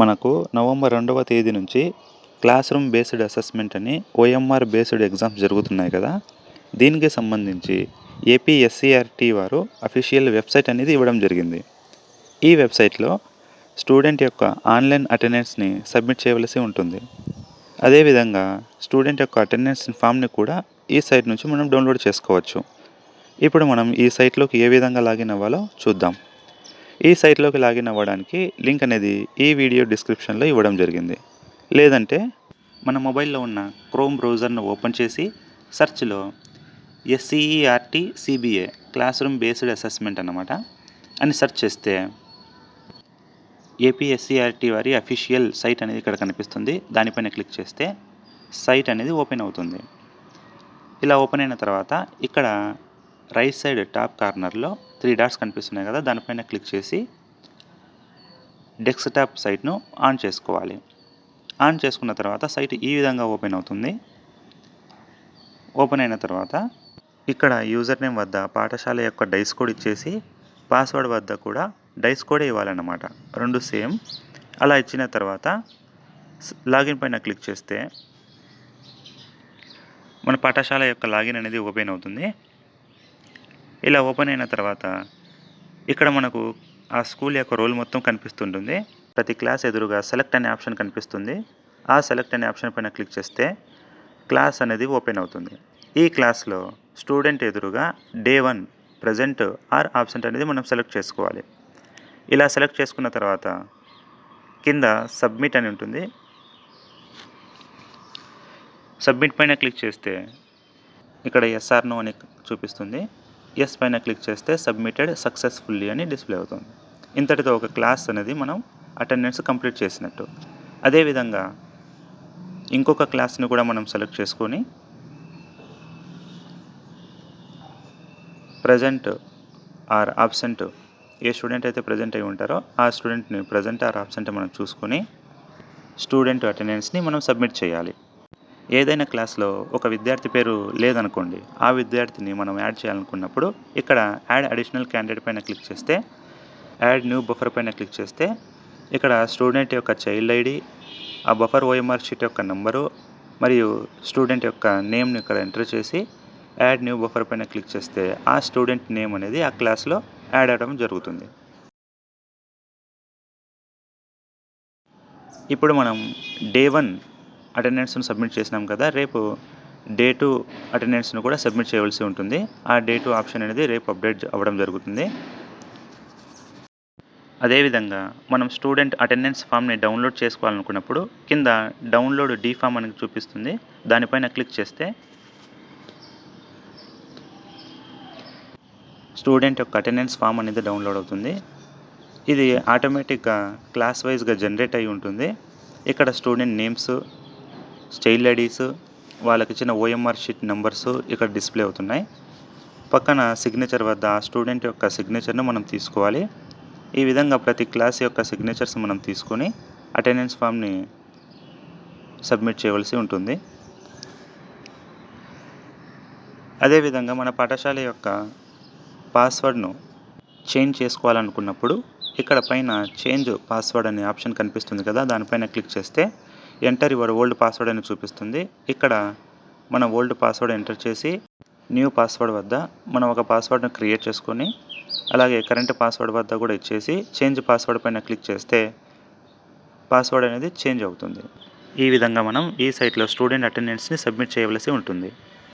మనకు నవంబర్ 2వ తేదీ నుంచి క్లాస్ రూమ్ బేస్డ్ అసెస్మెంట్ అని ఓఎంఆర్ బేస్డ్ ఎగ్జామ్స్ జరుగుతున్నాయి కదా. దీనికి సంబంధించి ఏపీఎస్సీఆర్టీ వారు అఫీషియల్ వెబ్సైట్ అనేది ఇవ్వడం జరిగింది. ఈ వెబ్సైట్లో స్టూడెంట్ యొక్క ఆన్లైన్ అటెండెన్స్ని సబ్మిట్ చేయవలసి ఉంటుంది. అదేవిధంగా స్టూడెంట్ యొక్క అటెండెన్స్ ఫామ్ని కూడా ఈ సైట్ నుంచి మనం డౌన్లోడ్ చేసుకోవచ్చు. ఇప్పుడు మనం ఈ సైట్లోకి ఏ విధంగా లాగిన్ అవ్వాలో చూద్దాం. ఈ సైట్లోకి లాగిన్ అవ్వడానికి లింక్ అనేది ఈ వీడియో డిస్క్రిప్షన్లో ఇవ్వడం జరిగింది. లేదంటే మన మొబైల్లో ఉన్న క్రోమ్ బ్రౌజర్ను ఓపెన్ చేసి సెర్చ్లో SCERT CBA class room based assessment అన్నమాట అని సెర్చ్ చేస్తే ఏపీఎస్సీఆర్టీ వారి అఫీషియల్ సైట్ అనేది ఇక్కడ కనిపిస్తుంది. దానిపైన క్లిక్ చేస్తే సైట్ అనేది ఓపెన్ అవుతుంది. ఇలా ఓపెన్ అయిన తర్వాత ఇక్కడ రైట్ సైడ్ టాప్ కార్నర్లో 3 డాట్స్ కనిపిస్తున్నాయి కదా, దానిపైన క్లిక్ చేసి డెస్క్టాప్ సైట్ను ఆన్ చేసుకోవాలి. ఆన్ చేసుకున్న తర్వాత సైట్ ఈ విధంగా ఓపెన్ అవుతుంది. ఓపెన్ అయిన తర్వాత ఇక్కడ యూజర్ నేమ్ వద్ద పాఠశాల యొక్క డైస్ కోడ్ ఇచ్చేసి పాస్వర్డ్ వద్ద కూడా డైస్ కోడే ఇవ్వాలన్నమాట, 2 సేమ్. అలా ఇచ్చిన తర్వాత లాగిన్ పైన క్లిక్ చేస్తే మన పాఠశాల యొక్క లాగిన్ అనేది ఓపెన్ అవుతుంది. ఇలా ఓపెన్ అయిన తర్వాత ఇక్కడ మనకు ఆ స్కూల్ యొక్క రోల్ మొత్తం కనిపిస్తుంటుంది. ప్రతి క్లాస్ ఎదురుగా సెలెక్ట్ అనే ఆప్షన్ కనిపిస్తుంది. ఆ సెలెక్ట్ అనే ఆప్షన్ పైన క్లిక్ చేస్తే క్లాస్ అనేది ఓపెన్ అవుతుంది. ఈ క్లాస్లో స్టూడెంట్ ఎదురుగా డే 1 ప్రజెంట్ ఆర్ ఆబ్సెంట్ అనేది మనం సెలెక్ట్ చేసుకోవాలి. ఇలా సెలెక్ట్ చేసుకున్న తర్వాత కింద సబ్మిట్ అని ఉంటుంది. సబ్మిట్ పైన క్లిక్ చేస్తే ఇక్కడ ఎస్ఆర్ నో అని చూపిస్తుంది. ఎస్ పైన క్లిక్ చేస్తే సబ్మిటెడ్ సక్సెస్ఫుల్లీ అని డిస్ప్లే అవుతుంది. ఇంతటితో ఒక క్లాస్ అనేది మనం అటెండెన్స్ కంప్లీట్ చేసినట్టు. అదేవిధంగా ఇంకొక క్లాస్ని కూడా మనం సెలెక్ట్ చేసుకొని ప్రజెంట్ ఆర్ ఆబ్సెంట్, ఏ స్టూడెంట్ అయితే ప్రజెంట్ అయి ఉంటారో ఆ స్టూడెంట్ని ప్రజెంట్ ఆర్ ఆబ్సెంట్ మనం చూసుకొని స్టూడెంట్ అటెండెన్స్ని మనం సబ్మిట్ చేయాలి. ఏదైనా క్లాస్లో ఒక విద్యార్థి పేరు లేదనుకోండి, ఆ విద్యార్థిని మనం యాడ్ చేయాలనుకున్నప్పుడు ఇక్కడ యాడ్ అడిషనల్ క్యాండిడేట్ పైన క్లిక్ చేస్తే యాడ్ న్యూ బఫర్ పైన క్లిక్ చేస్తే ఇక్కడ స్టూడెంట్ యొక్క చైల్డ్ ఐడి, ఆ బఫర్ ఓఎంఆర్ షీట్ యొక్క నంబరు మరియు స్టూడెంట్ యొక్క నేమ్ని ఇక్కడ ఎంటర్ చేసి యాడ్ న్యూ బఫర్ పైన క్లిక్ చేస్తే ఆ స్టూడెంట్ నేమ్ అనేది ఆ క్లాస్లో యాడ్ అవ్వడం జరుగుతుంది. ఇప్పుడు మనం డే 1 అటెండెన్స్ను సబ్మిట్ చేసినాం కదా, రేపు డే 2 అటెండెన్స్ను కూడా సబ్మిట్ చేయవలసి ఉంటుంది. ఆ డే 2 ఆప్షన్ అనేది రేపు అప్డేట్ అవ్వడం జరుగుతుంది. అదేవిధంగా మనం స్టూడెంట్ అటెండెన్స్ ఫామ్ని డౌన్లోడ్ చేసుకోవాలనుకున్నప్పుడు కింద డౌన్లోడ్ డీ ఫామ్ అనేది చూపిస్తుంది. దానిపైన క్లిక్ చేస్తే స్టూడెంట్ యొక్క అటెండెన్స్ ఫామ్ అనేది డౌన్లోడ్ అవుతుంది. ఇది ఆటోమేటిక్గా క్లాస్ వైజ్గా జనరేట్ అయి ఉంటుంది. ఇక్కడ స్టూడెంట్ నేమ్స్, చైల్డ్ ఐడీస్, వాళ్ళకి ఇచ్చిన ఓఎంఆర్ షీట్ నెంబర్స్ ఇక్కడ డిస్ప్లే అవుతున్నాయి. పక్కన సిగ్నేచర్ వద్ద ఆ స్టూడెంట్ యొక్క సిగ్నేచర్ను మనం తీసుకోవాలి. ఈ విధంగా ప్రతి క్లాస్ యొక్క సిగ్నేచర్స్ మనం తీసుకొని అటెండెన్స్ ఫామ్ని సబ్మిట్ చేయవలసి ఉంటుంది. అదేవిధంగా మన పాఠశాల యొక్క పాస్వర్డ్ను చేంజ్ చేసుకోవాలనుకున్నప్పుడు ఇక్కడ పైన చేంజ్ పాస్వర్డ్ అనే ఆప్షన్ కనిపిస్తుంది కదా, దానిపైన క్లిక్ చేస్తే ఎంటర్ యువర్ ఓల్డ్ పాస్వర్డ్ అని చూపిస్తుంది. ఇక్కడ మన ఓల్డ్ పాస్వర్డ్ ఎంటర్ చేసి న్యూ పాస్వర్డ్ వద్ద మనం ఒక పాస్వర్డ్ను క్రియేట్ చేసుకొని అలాగే కరెంట్ పాస్వర్డ్ వద్ద కూడా ఇచ్చేసి చేంజ్ పాస్వర్డ్ పైన క్లిక్ చేస్తే పాస్వర్డ్ అనేది చేంజ్ అవుతుంది. ఈ విధంగా మనం ఈ సైట్లో స్టూడెంట్ అటెండెన్స్ని సబ్మిట్ చేయవలసి ఉంటుంది.